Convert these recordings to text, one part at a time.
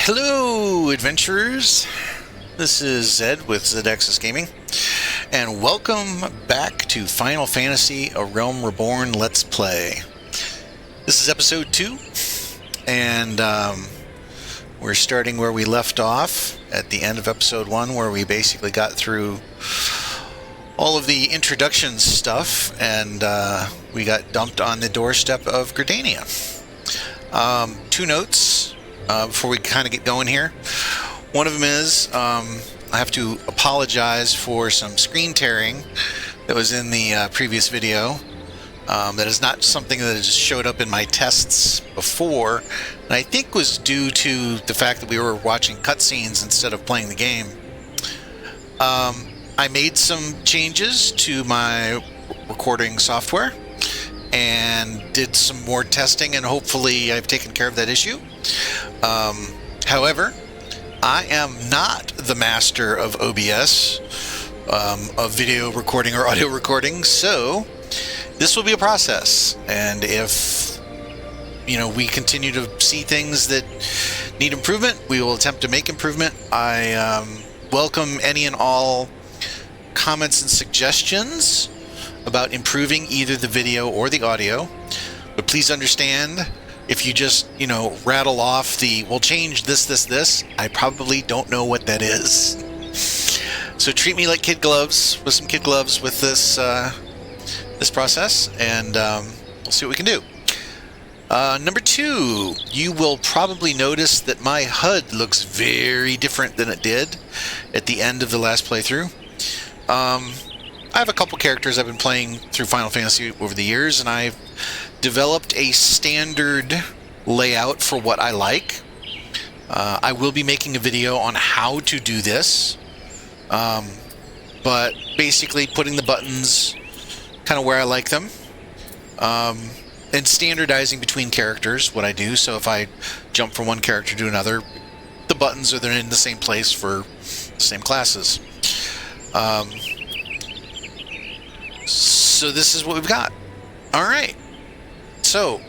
Hello, adventurers. This is Zed with ZXS Gaming, and welcome back to Final Fantasy: A Realm Reborn Let's Play. This is episode 2, and we're starting where we left off at the end of episode 1, where we basically got through all of the introduction stuff, and we got dumped on the doorstep of Gridania. Two notes before we kind of get going here. One of them is I have to apologize for some screen tearing that was in the previous video. That is not something that has showed up in my tests before, and I think was due to the fact that we were watching cutscenes instead of playing the game. I made some changes to my recording software and did some more testing, and hopefully I've taken care of that issue. However, I am not the master of OBS, of video recording or audio recording, so this will be a process. And if, we continue to see things that need improvement, we will attempt to make improvement. I welcome any and all comments and suggestions about improving either the video or the audio, but please understand, if you just, rattle off we'll change this, I probably don't know what that is. So treat me like kid gloves, with some kid gloves with this this process, and we'll see what we can do. Number 2, you will probably notice that my HUD looks very different than it did at the end of the last playthrough. I have a couple characters I've been playing through Final Fantasy over the years, and I've developed a standard layout for what I like. I will be making a video on how to do this, but basically putting the buttons kind of where I like them, and standardizing between characters what I do. So if I jump from one character to another, the buttons are in the same place for the same classes. So this is what we've got. All right. So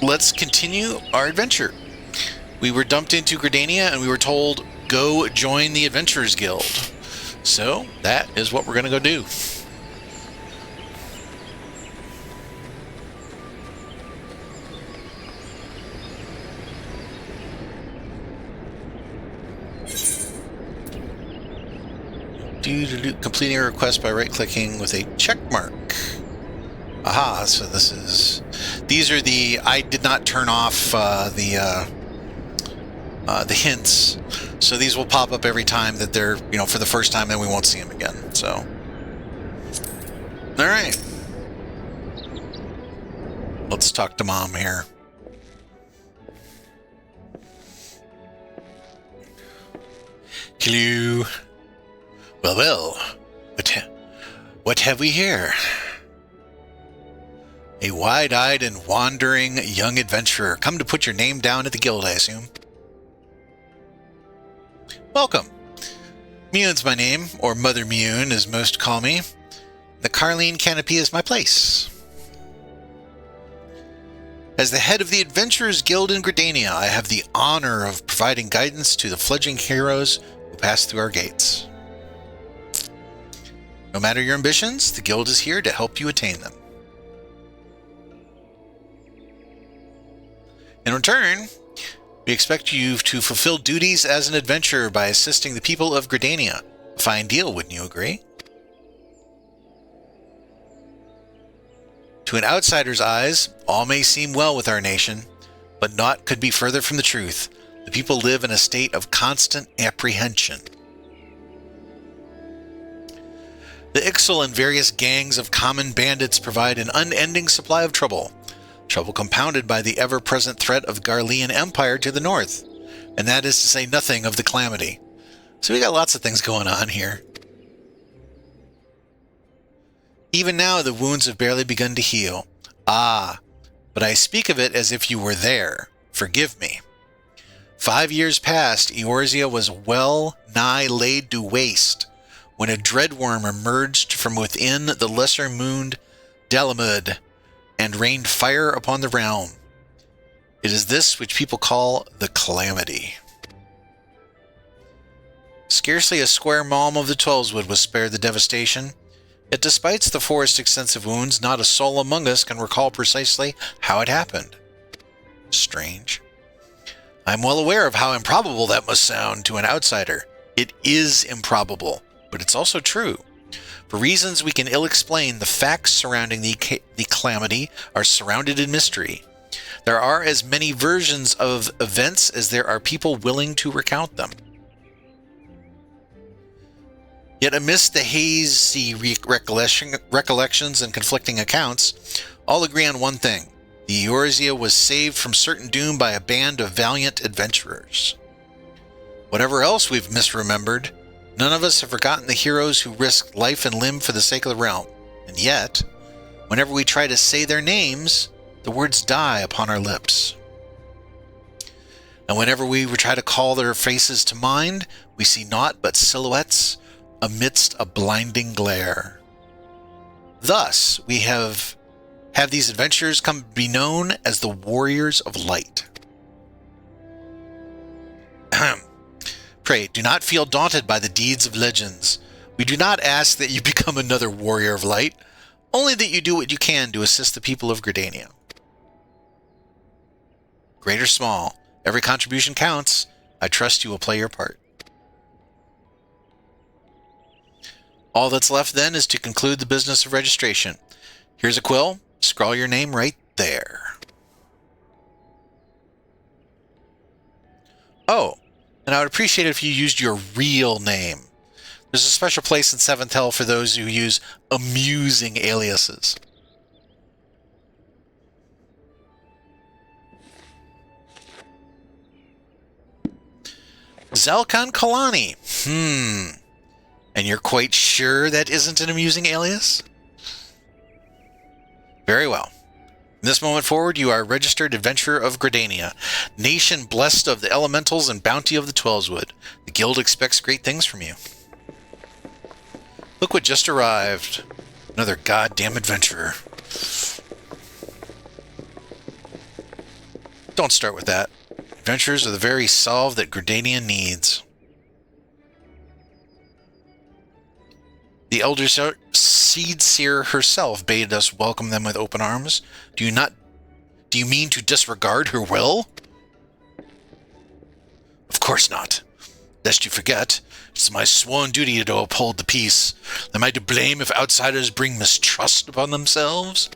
let's continue our adventure. We were dumped into Gridania, and we were told, go join the Adventurers Guild. So that is what we're going to go do. Completing a request by right-clicking with a check mark. Aha, so these are the, I did not turn off the hints, so these will pop up every time that they're, for the first time, then we won't see them again, so. Alright. Let's talk to Mom here. Hello. Well, what have we here? A wide-eyed and wandering young adventurer. Come to put your name down at the guild, I assume. Welcome. Mune's my name, or Mother Mune as most call me. The Carline Canopy is my place. As the head of the Adventurers Guild in Gridania, I have the honor of providing guidance to the fledgling heroes who pass through our gates. No matter your ambitions, the guild is here to help you attain them. In return, we expect you to fulfill duties as an adventurer by assisting the people of Gridania. A fine deal, wouldn't you agree? To an outsider's eyes, all may seem well with our nation, but naught could be further from the truth. The people live in a state of constant apprehension. The Ixal and various gangs of common bandits provide an unending supply of trouble. Trouble compounded by the ever-present threat of Garlean Empire to the north. And that is to say nothing of the Calamity. So we got lots of things going on here. Even now the wounds have barely begun to heal. Ah, but I speak of it as if you were there. Forgive me. 5 years past, Eorzea was well nigh laid to waste, when a dreadworm emerged from within the lesser-mooned Dalamud and rained fire upon the realm. It is this which people call the Calamity. Scarcely a square mile of the Twelveswood was spared the devastation. Yet despite the forest's extensive wounds, not a soul among us can recall precisely how it happened. Strange. I'm well aware of how improbable that must sound to an outsider. It is improbable, but it's also true. For reasons we can ill explain, the facts surrounding the calamity are surrounded in mystery. There are as many versions of events as there are people willing to recount them. Yet amidst the hazy recollections and conflicting accounts, all agree on one thing. The Eorzea was saved from certain doom by a band of valiant adventurers. Whatever else we've misremembered, none of us have forgotten the heroes who risked life and limb for the sake of the realm. And yet, whenever we try to say their names, the words die upon our lips. And whenever we try to call their faces to mind, we see naught but silhouettes amidst a blinding glare. Thus, we have these adventurers come to be known as the Warriors of Light. Pray, do not feel daunted by the deeds of legends. We do not ask that you become another Warrior of Light, only that you do what you can to assist the people of Gridania. Great or small, every contribution counts. I trust you will play your part. All that's left then is to conclude the business of registration. Here's a quill. Scrawl your name right there. Oh, and I would appreciate it if you used your real name. There's a special place in 7th Hell for those who use amusing aliases. Zelkan Kalani. And you're quite sure that isn't an amusing alias? Very well. From this moment forward, you are a registered adventurer of Gridania, nation blessed of the elementals and bounty of the Twelveswood. The guild expects great things from you. Look what just arrived. Another goddamn adventurer. Don't start with that. Adventurers are the very salve that Gridania needs. The Elder Seed Seer herself bade us welcome them with open arms. Do you mean to disregard her will? Of course not. Lest you forget, it's my sworn duty to uphold the peace. Am I to blame if outsiders bring mistrust upon themselves?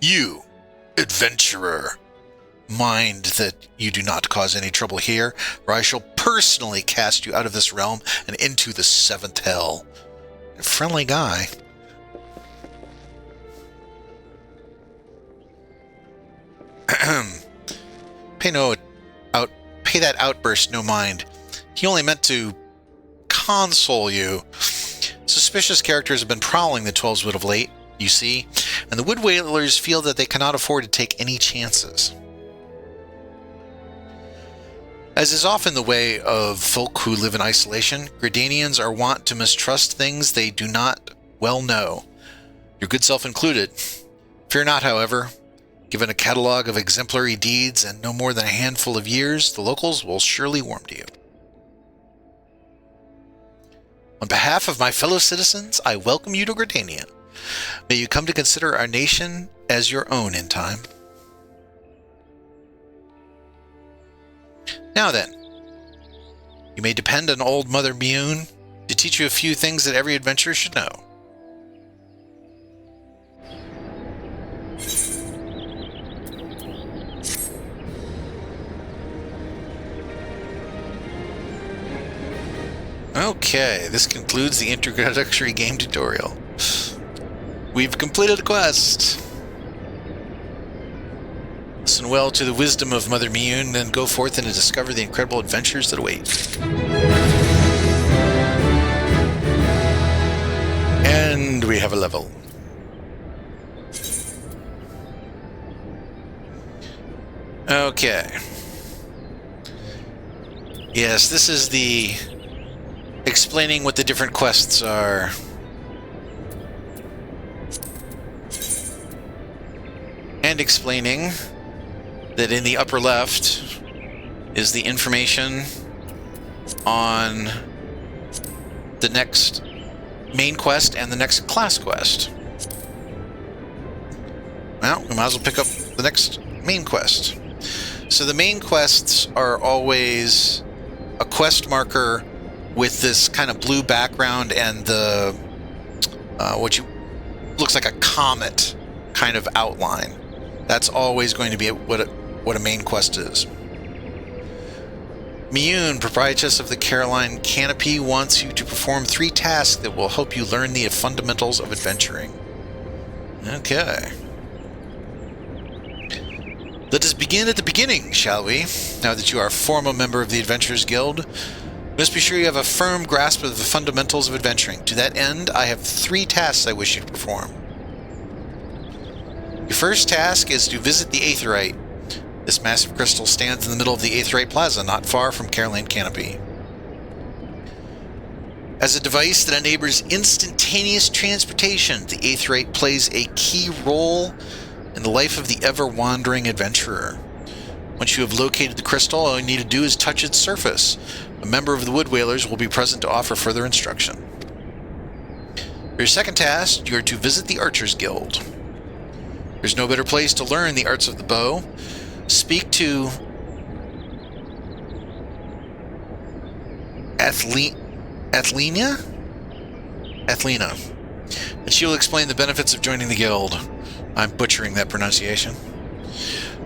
You, adventurer, mind that you do not cause any trouble here, or I shall personally cast you out of this realm and into the 7th Hell. A friendly guy. Pay that outburst no mind. He only meant to console you. Suspicious characters have been prowling the Twelveswood of late, you see, and the Wood Whalers feel that they cannot afford to take any chances. As is often the way of folk who live in isolation, Gridanians are wont to mistrust things they do not well know, your good self included. Fear not, however. Given a catalogue of exemplary deeds and no more than a handful of years, the locals will surely warm to you. On behalf of my fellow citizens, I welcome you to Gridania. May you come to consider our nation as your own in time. Now then, you may depend on old Mother Mune to teach you a few things that every adventurer should know. Okay, this concludes the introductory game tutorial. We've completed the quest. Listen well to the wisdom of Mother Mune, then go forth and discover the incredible adventures that await. And we have a level. Okay. Yes, this is the explaining what the different quests are. And explaining that in the upper left is the information on the next main quest and the next class quest. Well, we might as well pick up the next main quest. So the main quests are always a quest marker with this kind of blue background and the looks like a comet kind of outline. That's always going to be what a main quest is. Miyun, proprietress of the Caroline Canopy, wants you to perform 3 tasks that will help you learn the fundamentals of adventuring. Okay. Let us begin at the beginning, shall we? Now that you are a formal member of the Adventurers Guild, you must be sure you have a firm grasp of the fundamentals of adventuring. To that end, I have 3 tasks I wish you to perform. Your first task is to visit the Aetheryte. This massive crystal stands in the middle of the Aetheryte Plaza, not far from Caroline Canopy. As a device that enables instantaneous transportation, the Aetheryte plays a key role in the life of the ever-wandering adventurer. Once you have located the crystal, all you need to do is touch its surface. A member of the Wood Whalers will be present to offer further instruction. For your second task, you are to visit the Archers Guild. There's no better place to learn the arts of the bow. Speak to Athlena, and she will explain the benefits of joining the guild. I'm butchering that pronunciation.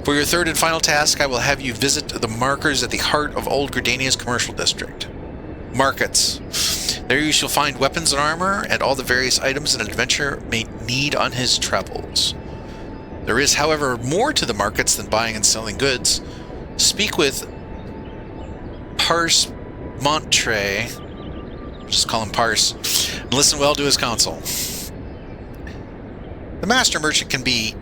For your third and final task, I will have you visit the markers at the heart of Old Gridania's commercial district. Markets. There you shall find weapons and armor, and all the various items an adventurer may need on his travels. There is, however, more to the markets than buying and selling goods. Speak with Parse Montre, just call him Parse, and listen well to his counsel. The master merchant can be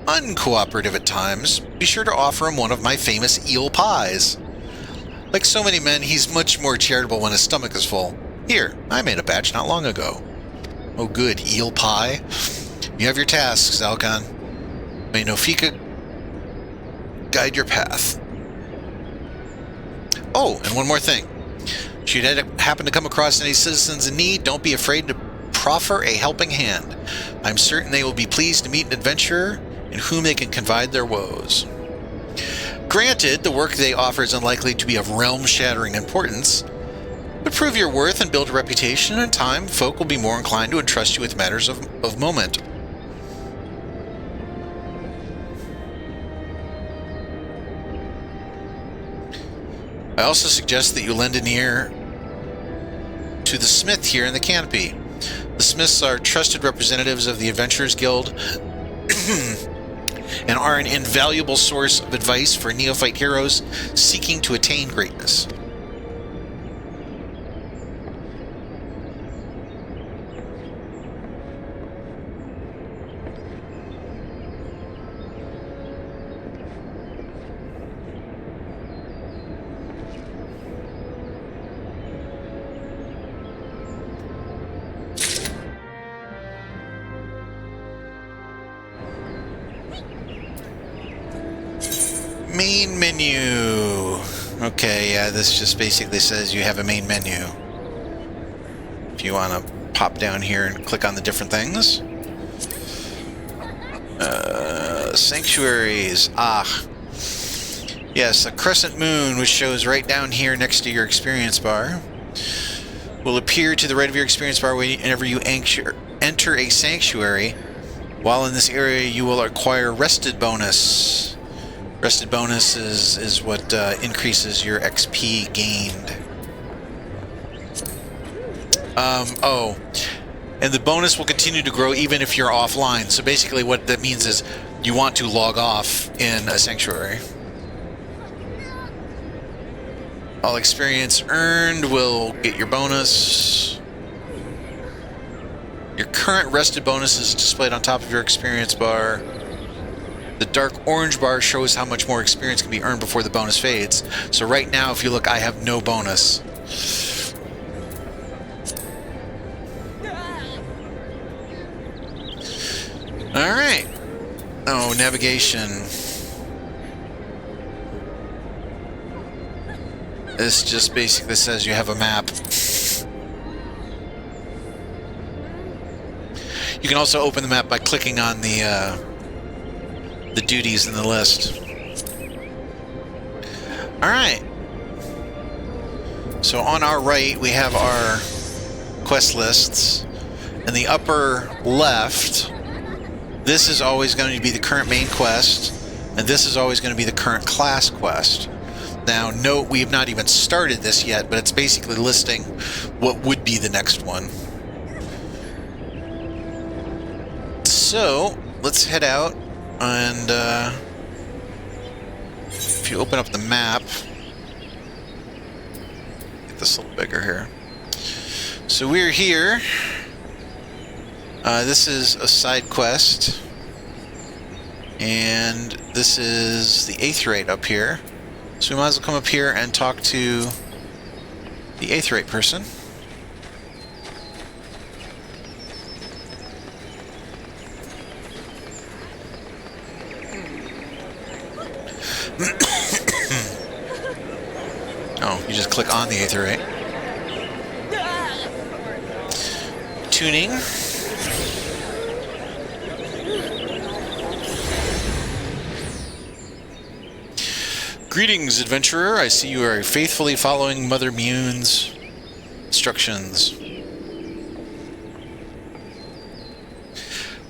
uncooperative at times. Be sure to offer him one of my famous eel pies. Like so many men, he's much more charitable when his stomach is full. Here, I made a batch not long ago. Oh good, eel pie. You have your tasks, Alcon. May Nofika guide your path. Oh, and one more thing. Should you happen to come across any citizens in need, don't be afraid to proffer a helping hand. I'm certain they will be pleased to meet an adventurer in whom they can confide their woes. Granted, the work they offer is unlikely to be of realm-shattering importance, but prove your worth and build a reputation, and in time, folk will be more inclined to entrust you with matters of moment. I also suggest that you lend an ear to the smith here in the Canopy. The smiths are trusted representatives of the Adventurers Guild and are an invaluable source of advice for neophyte heroes seeking to attain greatness. Main menu. Okay, yeah, this just basically says you have a main menu. If you want to pop down here and click on the different things. Sanctuaries. Yes, a crescent moon, which shows right down here next to your experience bar, will appear to the right of your experience bar whenever you enter a sanctuary. While in this area, you will acquire rested bonus. Rested bonus is what increases your XP gained. Oh, and the bonus will continue to grow even if you're offline. So basically what that means is you want to log off in a sanctuary. All experience earned will get your bonus. Your current rested bonus is displayed on top of your experience bar. The dark orange bar shows how much more experience can be earned before the bonus fades. So right now, if you look, I have no bonus. Alright. Oh, navigation. This just basically says you have a map. You can also open the map by clicking on the duties in the list. Alright. So on our right, we have our quest lists. In the upper left, this is always going to be the current main quest, and this is always going to be the current class quest. Now, note we have not even started this yet, but it's basically listing what would be the next one. So, let's head out, and if you open up the map, get this a little bigger here. So we're here. This is a side quest, and this is the Aetheryte up here. So we might as well come up here and talk to the Aetheryte person. Oh, you just click on the Aetheryte. Tuning. Greetings, adventurer. I see you are faithfully following Mother Mune's instructions.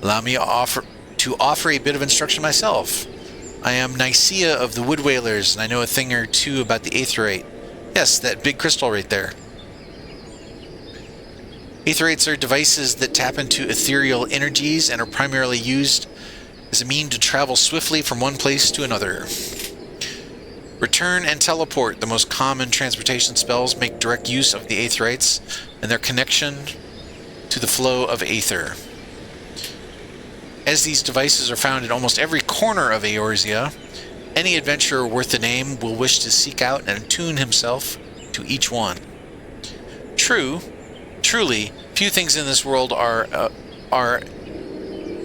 Allow me to offer a bit of instruction myself. I am Nicaea of the Wood Whalers, and I know a thing or two about the Aetheryte. Yes, that big crystal right there. Aetherytes are devices that tap into ethereal energies and are primarily used as a mean to travel swiftly from one place to another. Return and teleport, the most common transportation spells, make direct use of the Aetherytes and their connection to the flow of Aether. As these devices are found in almost every corner of Eorzea, any adventurer worth the name will wish to seek out and attune himself to each one. Truly, few things in this world are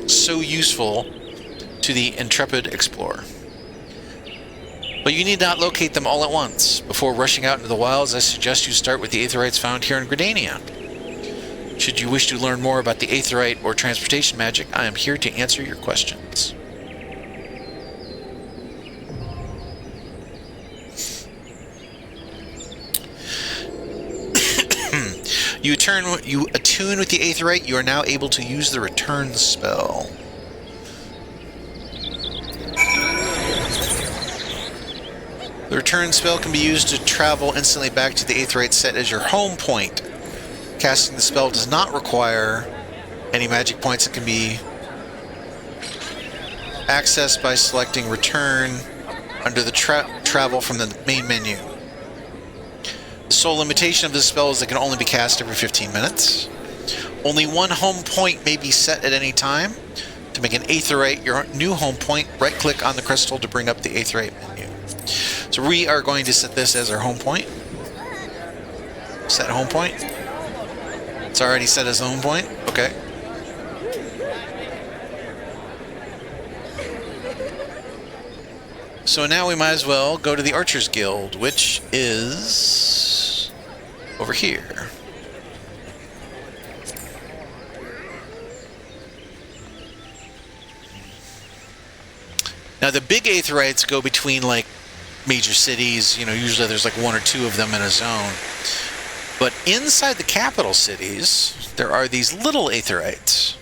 so useful to the intrepid explorer. But you need not locate them all at once. Before rushing out into the wilds, I suggest you start with the Aetherytes found here in Gridania. Should you wish to learn more about the Aetheryte or transportation magic, I am here to answer your questions. You attune with the Aetheryte, you are now able to use the return spell. The return spell can be used to travel instantly back to the Aetheryte set as your home point. Casting the spell does not require any magic points and can be accessed by selecting return under the travel from the main menu. The sole limitation of this spell is that it can only be cast every 15 minutes. Only one home point may be set at any time. To make an Aetheryte your new home point, right-click on the crystal to bring up the Aetheryte menu. So we are going to set this as our home point. Set home point. It's already set as home point. Okay. So now we might as well go to the Archers Guild, which is over here. Now the big Aetherytes go between like major cities, you know, usually there's like one or two of them in a zone. But inside the capital cities, there are these little Aetherytes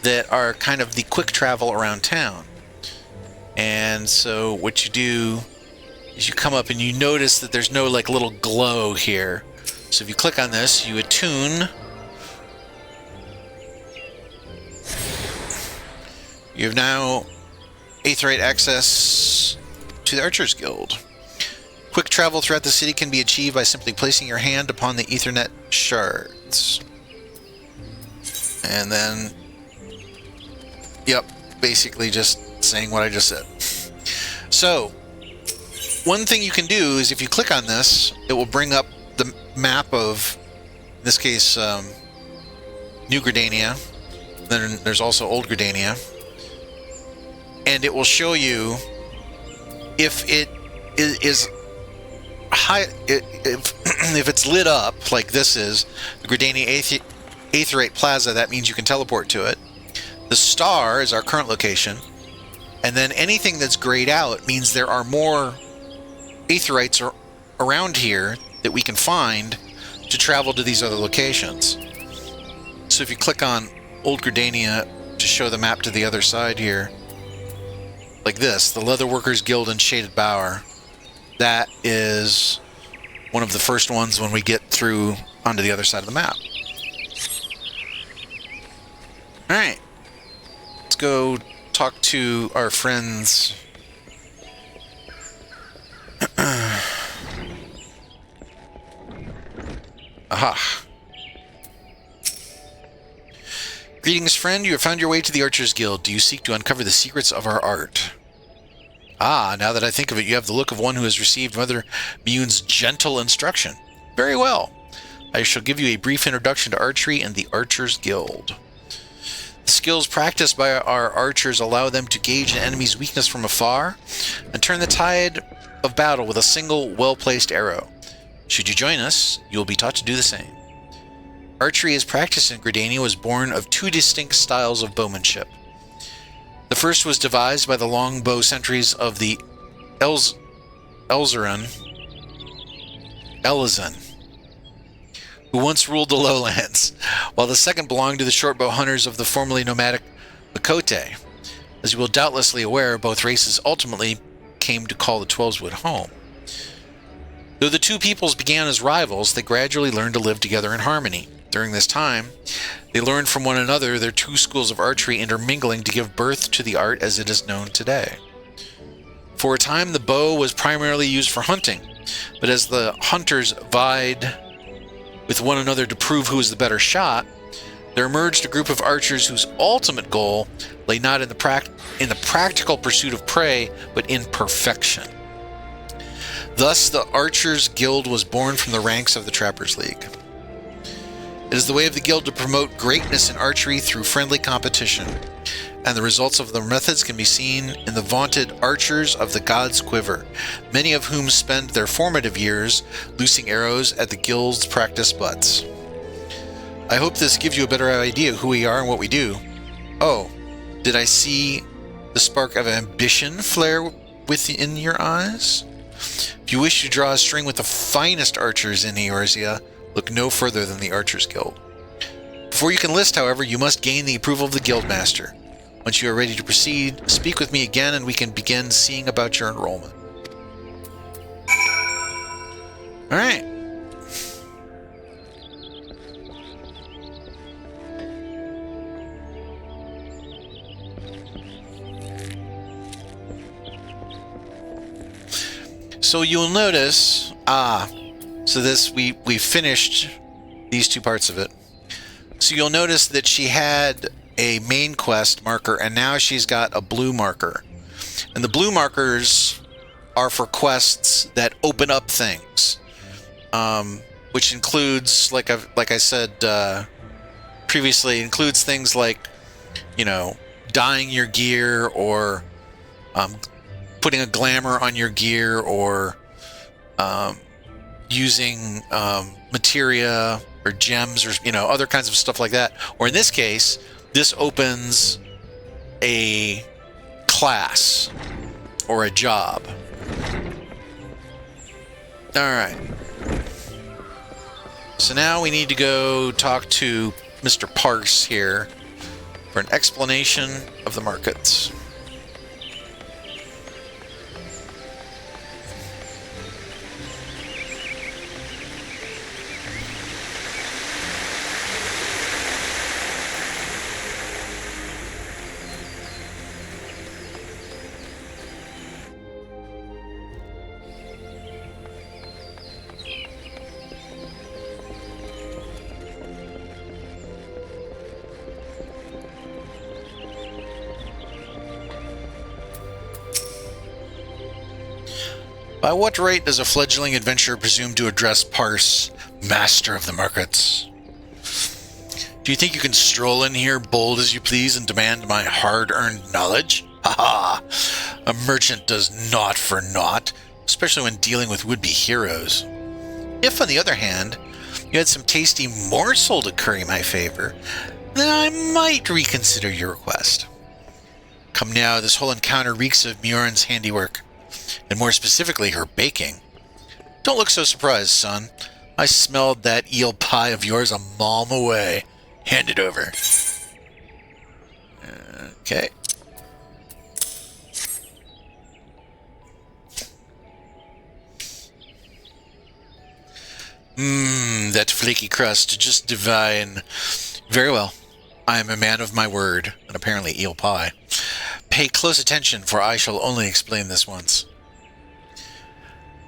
that are kind of the quick travel around town. And so what you do is you come up and you notice that there's no like little glow here. So if you click on this, you attune. You have now Aetheryte access to the Archers Guild. Quick travel throughout the city can be achieved by simply placing your hand upon the Ethernet shards. And then, yep, basically just saying what I just said. So, one thing you can do is if you click on this, it will bring up the map of, in this case, New Gridania. Then there's also Old Gridania. And it will show you if it is if it's lit up like this is the Gridania Aetheryte Plaza, that means you can teleport to it. The star is our current location, and then anything that's grayed out means there are more Aetherites around here that we can find to travel to these other locations. So if you click on Old Gridania to show the map to the other side here, like this, the Leatherworkers Guild in Shaded Bower, that is one of the first ones when we get through onto the other side of the map. Alright, let's go talk to our friends. Aha. Greetings, friend. You have found your way to the Archers Guild. Do you seek to uncover the secrets of our art? Ah, now that I think of it, you have the look of one who has received Mother Mune's gentle instruction. Very well. I shall give you a brief introduction to archery and the Archers Guild. The skills practiced by our archers allow them to gauge an enemy's weakness from afar and turn the tide of battle with a single, well-placed arrow. Should you join us, you will be taught to do the same. Archery as practiced in Gridania was born of two distinct styles of bowmanship. The first was devised by the longbow sentries of the Elizan, who once ruled the lowlands, while the second belonged to the shortbow hunters of the formerly nomadic Makote. As you will doubtlessly aware, both races ultimately came to call the Twelveswood home. Though the two peoples began as rivals, they gradually learned to live together in harmony. During this time, they learned from one another, their two schools of archery intermingling to give birth to the art as it is known today. For a time, the bow was primarily used for hunting, but as the hunters vied with one another to prove who was the better shot, there emerged a group of archers whose ultimate goal lay not in the practical pursuit of prey, but in perfection. Thus, the Archers Guild was born from the ranks of the Trappers League. It is the way of the guild to promote greatness in archery through friendly competition, and the results of their methods can be seen in the vaunted archers of the God's Quiver, many of whom spend their formative years loosing arrows at the guild's practice butts. I hope this gives you a better idea of who we are and what we do. Oh, did I see the spark of ambition flare within your eyes? If you wish to draw a string with the finest archers in Eorzea, look no further than the Archers Guild. Before you can list, however, you must gain the approval of the Guildmaster. Once you are ready to proceed, speak with me again and we can begin seeing about your enrollment. Alright. So you'll notice, so this, we finished these two parts of it. So you'll notice that she had a main quest marker, and now she's got a blue marker. And the blue markers are for quests that open up things, which includes, like I said previously, includes things like, you know, dyeing your gear, or putting a glamour on your gear, or using materia or gems, or, you know, other kinds of stuff like that. Or in this case, this opens a class or a job. Alright. So now we need to go talk to Mr. Parse here for an explanation of the markets. By what right does a fledgling adventurer presume to address Parse, master of the markets? Do you think you can stroll in here bold as you please and demand my hard-earned knowledge? Ha ha! A merchant does not for naught. especially when dealing with would-be heroes. If, on the other hand, you had some tasty morsel to curry my favor, then I might reconsider your request. Come now, this whole encounter reeks of Mjorn's handiwork, and more specifically, her baking. Don't look so surprised, son. I smelled that eel pie of yours a mile away. Hand it over. Okay. That flaky crust, just divine. Very well. I am a man of my word, and apparently eel pie. Pay close attention, for I shall only explain this once.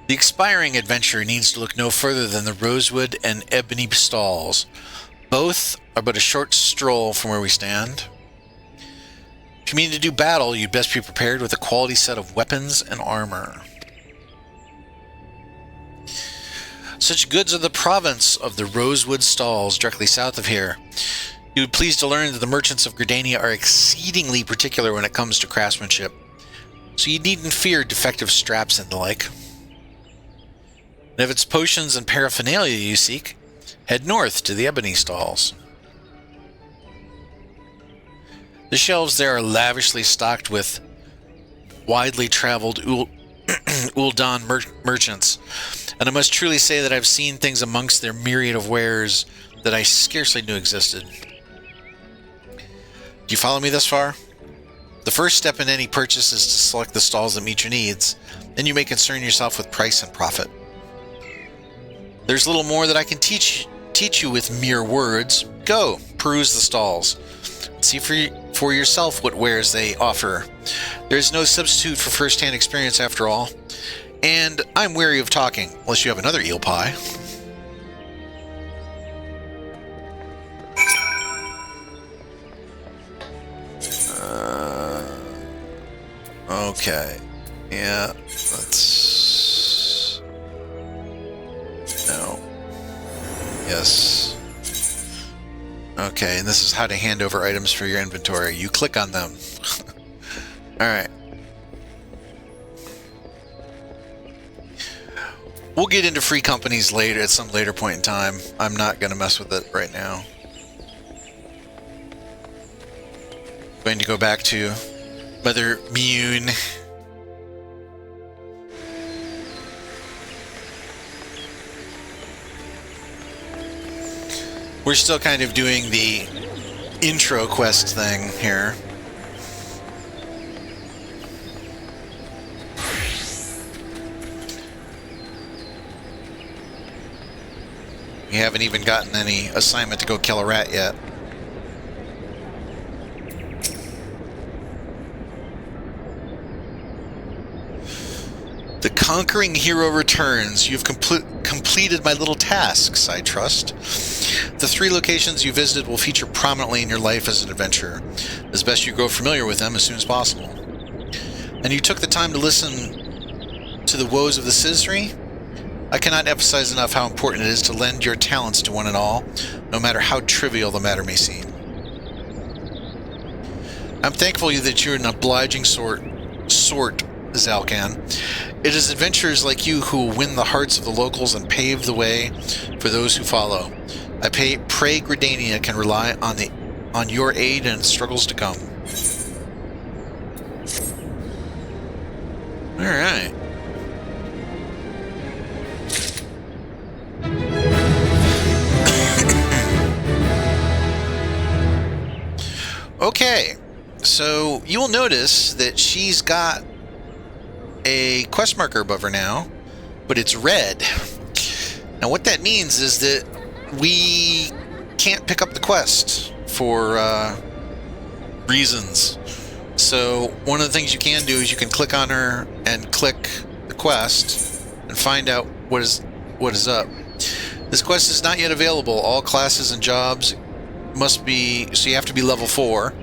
The expiring adventure needs to look no further than the Rosewood and Ebony stalls. Both are but a short stroll from where we stand. If you mean to do battle, you'd best be prepared with a quality set of weapons and armor. Such goods are the province of the Rosewood stalls directly south of here. You would be pleased to learn that the merchants of Gridania are exceedingly particular when it comes to craftsmanship, so you needn't fear defective straps and the like. And if it's potions and paraphernalia you seek, head north to the Ebony stalls. The shelves there are lavishly stocked with widely traveled Ul'dan merchants, and I must truly say that I've seen things amongst their myriad of wares that I scarcely knew existed. Do you follow me thus far? The first step in any purchase is to select the stalls that meet your needs, then you may concern yourself with price and profit. There's little more that I can teach you with mere words. Go, peruse the stalls. See for yourself what wares they offer. There is no substitute for first-hand experience after all. And I'm wary of talking, unless you have another eel pie. Okay. Yeah, let's... No. Yes. Okay, and this is how to hand over items for your inventory. You click on them. Alright. We'll get into free companies later, at some later point in time. I'm not going to mess with it right now. Going to go back to Mother Mjorn. We're still kind of doing the intro quest thing here. We haven't even gotten any assignment to go kill a rat yet. The conquering hero returns. You've completed my little tasks, I trust. The 3 locations you visited will feature prominently in your life as an adventurer. It's best you grow familiar with them as soon as possible. And you took the time to listen to the woes of the Cizri? I cannot emphasize enough how important it is to lend your talents to one and all, no matter how trivial the matter may seem. I'm thankful that you're an obliging sort, Zalkan. It is adventurers like you who will win the hearts of the locals and pave the way for those who follow. I pray Gridania can rely on your aid in struggles to come. All right. Okay, so you will notice that she's got a quest marker above her now, but it's red. Now what that means is that we can't pick up the quest for reasons. So one of the things you can do is you can click on her and click the quest and find out what is up. This quest is not yet available. All classes and jobs must be, so you have to be level 4,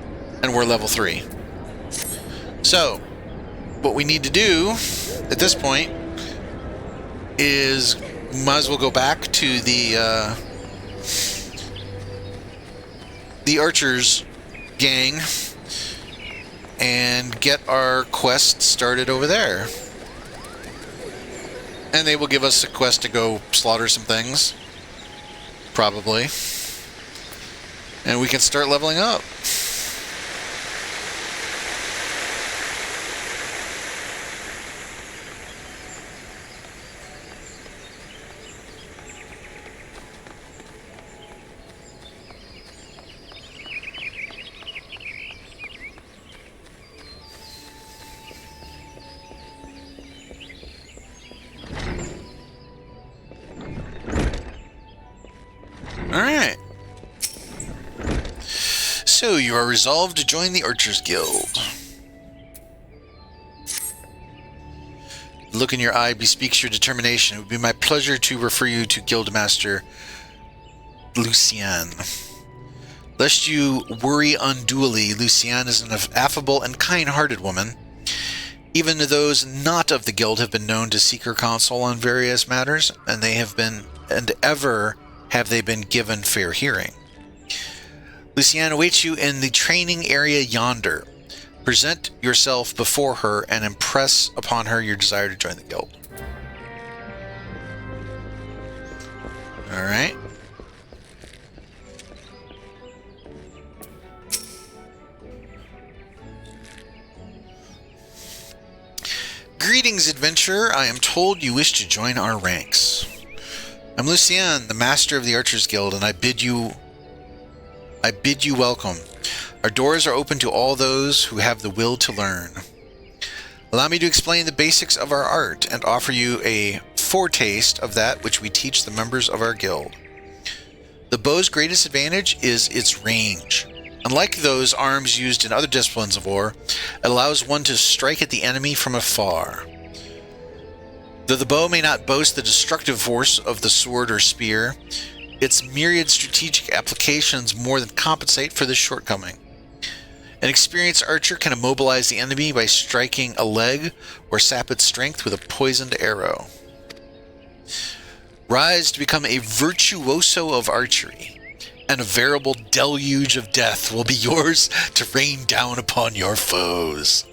and we're level 3. So what we need to do at this point is might as well go back to the archers gang and get our quest started over there. And they will give us a quest to go slaughter some things. Probably. And we can start leveling up. Alright. So, you are resolved to join the Archers Guild. The look in your eye bespeaks your determination. It would be my pleasure to refer you to Guildmaster Lucienne. Lest you worry unduly, Lucienne is an affable and kind-hearted woman. Even those not of the guild have been known to seek her counsel on various matters, and they have been, and ever have they been given fair hearing. Lucienne awaits you in the training area yonder. Present yourself before her and impress upon her your desire to join the guild. Alright. Greetings, adventurer. I am told you wish to join our ranks. I'm Lucienne, the master of the Archers Guild, and I bid you welcome. Our doors are open to all those who have the will to learn. Allow me to explain the basics of our art and offer you a foretaste of that which we teach the members of our guild. The bow's greatest advantage is its range. Unlike those arms used in other disciplines of war, it allows one to strike at the enemy from afar. Though the bow may not boast the destructive force of the sword or spear, its myriad strategic applications more than compensate for this shortcoming. An experienced archer can immobilize the enemy by striking a leg or sap its strength with a poisoned arrow. Rise to become a virtuoso of archery, and a veritable deluge of death will be yours to rain down upon your foes.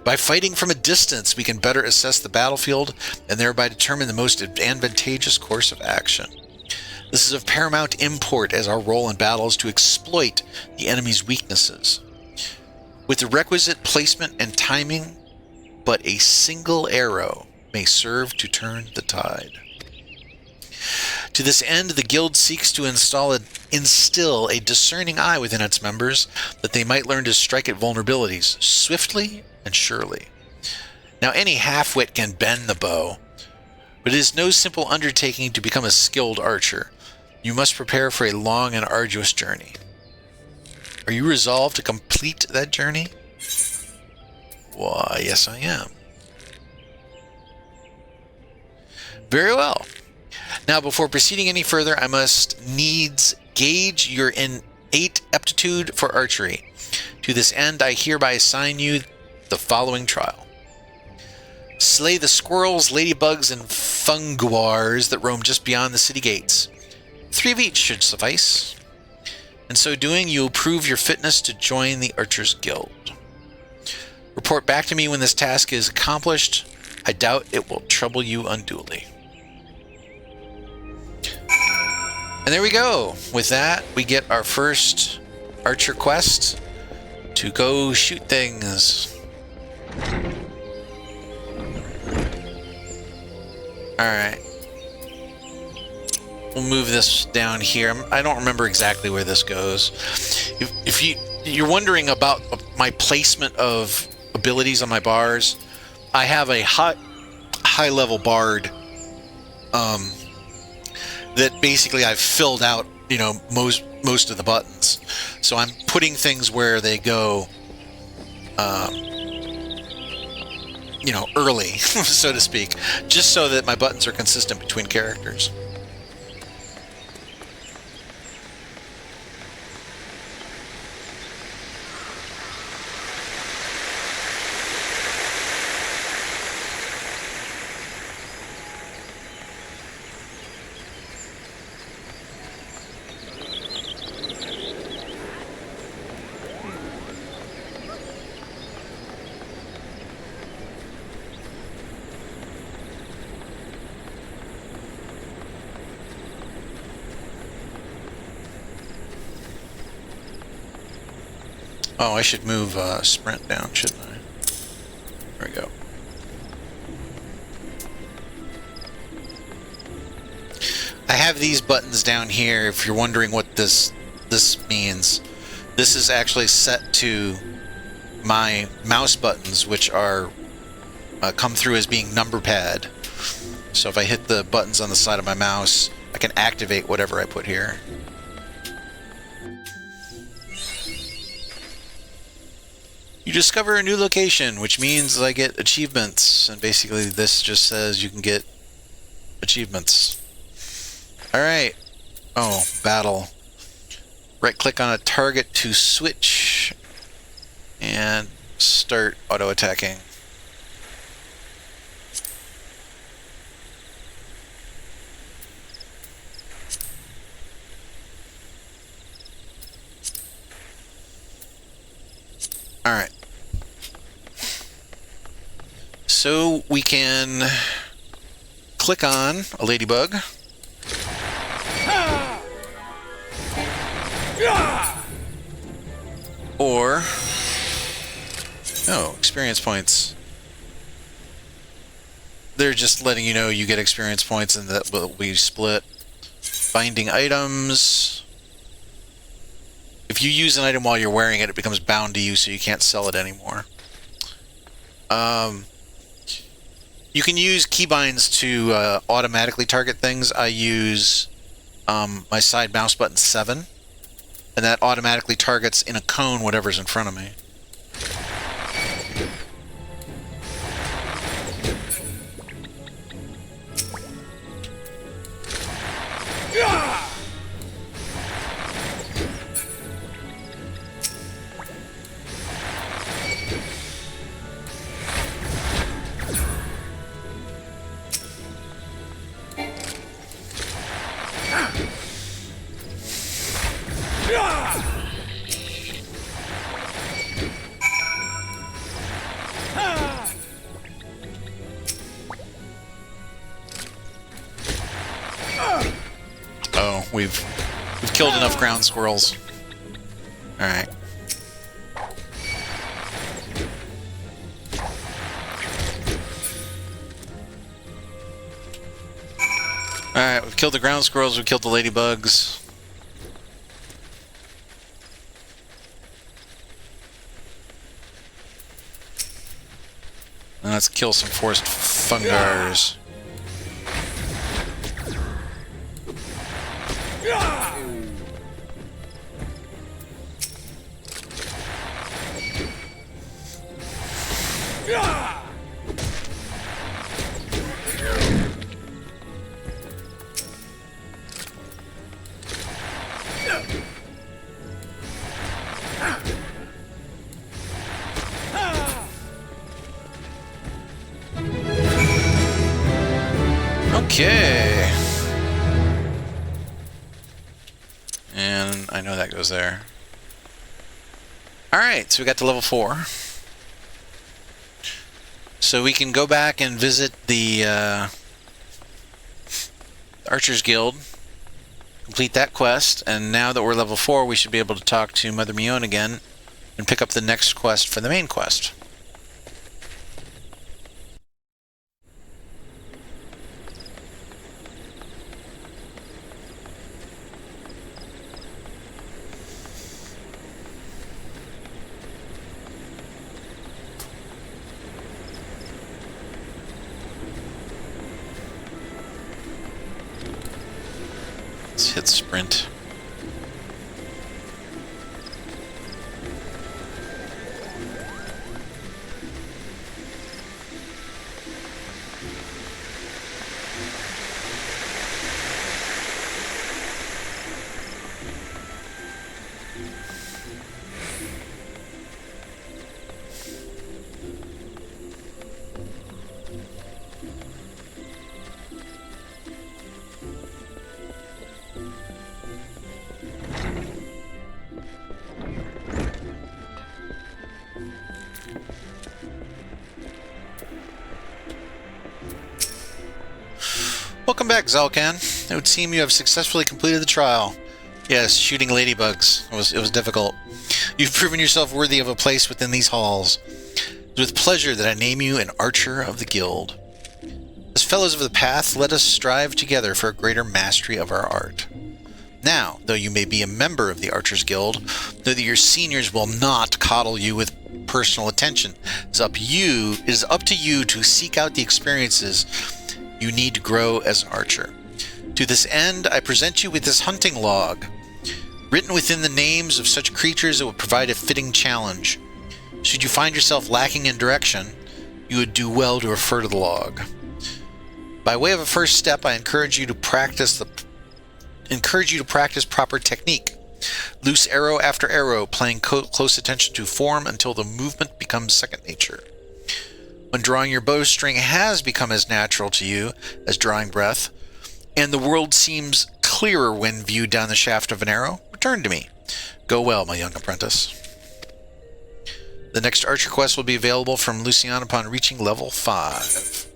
By fighting from a distance, we can better assess the battlefield and thereby determine the most advantageous course of action. This is of paramount import, as our role in battle is to exploit the enemy's weaknesses. With the requisite placement and timing, but a single arrow may serve to turn the tide. To this end, the guild seeks to instill a discerning eye within its members, that they might learn to strike at vulnerabilities swiftly and surely. Now, any half-wit can bend the bow, but it is no simple undertaking to become a skilled archer. You must prepare for a long and arduous journey. Are you resolved to complete that journey? Why, yes, I am. Very well. Now, before proceeding any further, I must needs gauge your innate aptitude for archery. To this end, I hereby assign you the following trial. Slay the squirrels, ladybugs, and funguars that roam just beyond the city gates. 3 of each should suffice. In so doing, you will prove your fitness to join the Archers Guild. Report back to me when this task is accomplished. I doubt it will trouble you unduly. And there we go. With that, we get our first archer quest to go shoot things. Alright. We'll move this down here. I don't remember exactly where this goes. If you're wondering about my placement of abilities on my bars, I have a high level bard that basically I've filled out, you know, most of the buttons. So I'm putting things where they go, you know, early, so to speak, just so that my buttons are consistent between characters. Oh, I should move sprint down, shouldn't I? There we go. I have these buttons down here if you're wondering what this means. This is actually set to my mouse buttons, which are come through as being number pad. So if I hit the buttons on the side of my mouse, I can activate whatever I put here. You discover a new location, which means I get achievements, and basically this just says you can get achievements. Alright. Oh, battle. Right-click on a target to switch, and start auto-attacking. Alright. So we can click on a ladybug. Or... oh, experience points. They're just letting you know you get experience points and that will be split. Binding items. If you use an item while you're wearing it, it becomes bound to you, so you can't sell it anymore. You can use keybinds to automatically target things. I use my side mouse button 7, and that automatically targets in a cone whatever's in front of me. Oh, we've killed enough ground squirrels. Alright. Alright, we've killed the ground squirrels, we've killed the ladybugs. Now let's kill some forest fungars. Okay. And I know that goes there. Alright, so we got to level 4. So we can go back and visit the Archers Guild, complete that quest, and now that we're level 4, we should be able to talk to Mother Mion again and pick up the next quest for the main quest. Let's hit sprint. Welcome back, Zalkan. It would seem you have successfully completed the trial. Yes, shooting ladybugs. It was difficult. You've proven yourself worthy of a place within these halls. It's with pleasure that I name you an Archer of the Guild. As fellows of the path, let us strive together for a greater mastery of our art. Now, though you may be a member of the Archers Guild, know that your seniors will not coddle you with personal attention. It is up to you to seek out the experiences you need to grow as an archer. To this end, I present you with this hunting log. Written within the names of such creatures, it will provide a fitting challenge. Should you find yourself lacking in direction, you would do well to refer to the log. By way of a first step, I encourage you to practice proper technique. Loose arrow after arrow, paying close attention to form until the movement becomes second nature. When drawing your bowstring has become as natural to you as drawing breath, and the world seems clearer when viewed down the shaft of an arrow, return to me. Go well, my young apprentice. The next Archer quest will be available from Lucian upon reaching level 5.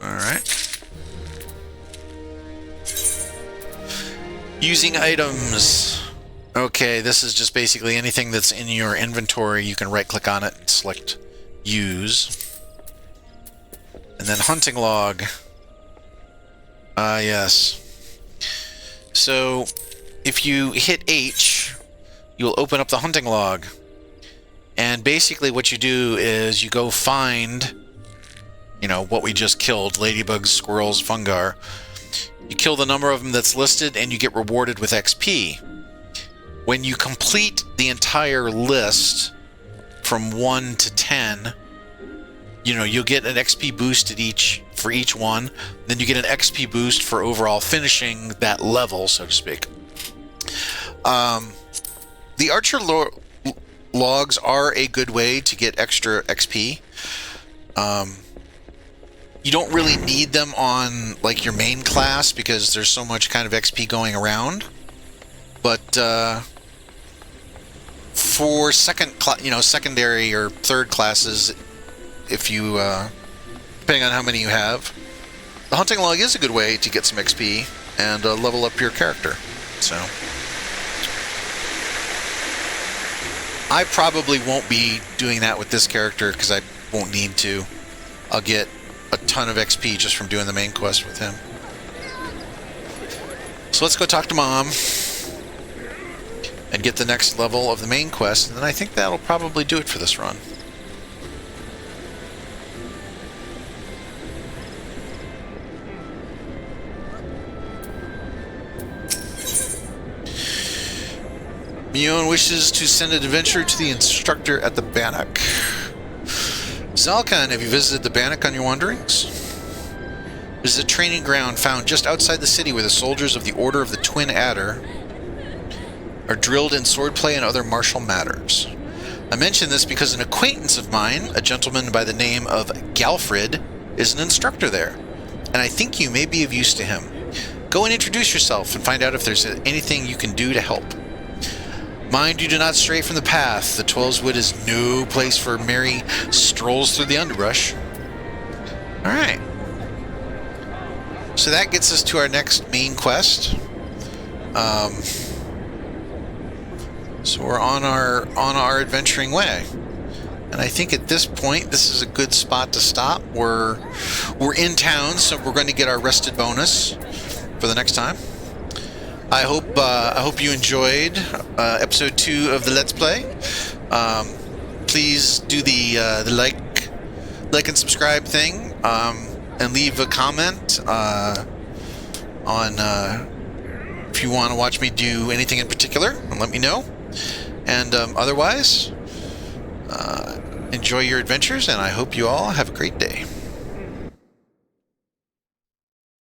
Alright. Using items. Okay, this is just basically anything that's in your inventory. You can right-click on it and select Use. And then Hunting Log. Yes. So, if you hit H, you will open up the Hunting Log. And basically what you do is you go find, what we just killed, ladybugs, squirrels, fungar. You kill the number of them that's listed, and you get rewarded with XP. When you complete the entire list from 1 to 10, you'll get an XP boost for each one. Then you get an XP boost for overall finishing that level, so to speak. The Archer logs are a good way to get extra XP. You don't really need them on your main class because there's so much kind of XP going around. But for secondary or third classes, if you depending on how many you have, the hunting log is a good way to get some XP and level up your character. So I probably won't be doing that with this character because I won't need to. I'll get a ton of XP just from doing the main quest with him. So let's go talk to Mom and get the next level of the main quest, and then I think that'll probably do it for this run. Mion wishes to send an adventurer to the instructor at the Bannock. Zalkan, have you visited the Bannock on your wanderings? It is a training ground found just outside the city where the soldiers of the Order of the Twin Adder are drilled in swordplay and other martial matters. I mention this because an acquaintance of mine, a gentleman by the name of Galfrid, is an instructor there, and I think you may be of use to him. Go and introduce yourself and find out if there's anything you can do to help. Mind you do not stray from the path. The Twelveswood is no place for merry strolls through the underbrush. Alright. So that gets us to our next main quest. So we're on our adventuring way. And I think at this point, this is a good spot to stop. We're in town, so we're going to get our rested bonus for the next time. I hope you enjoyed episode 2 of the Let's Play. Please do the like and subscribe thing, and leave a comment on if you want to watch me do anything in particular, and let me know. And otherwise, enjoy your adventures, and I hope you all have a great day.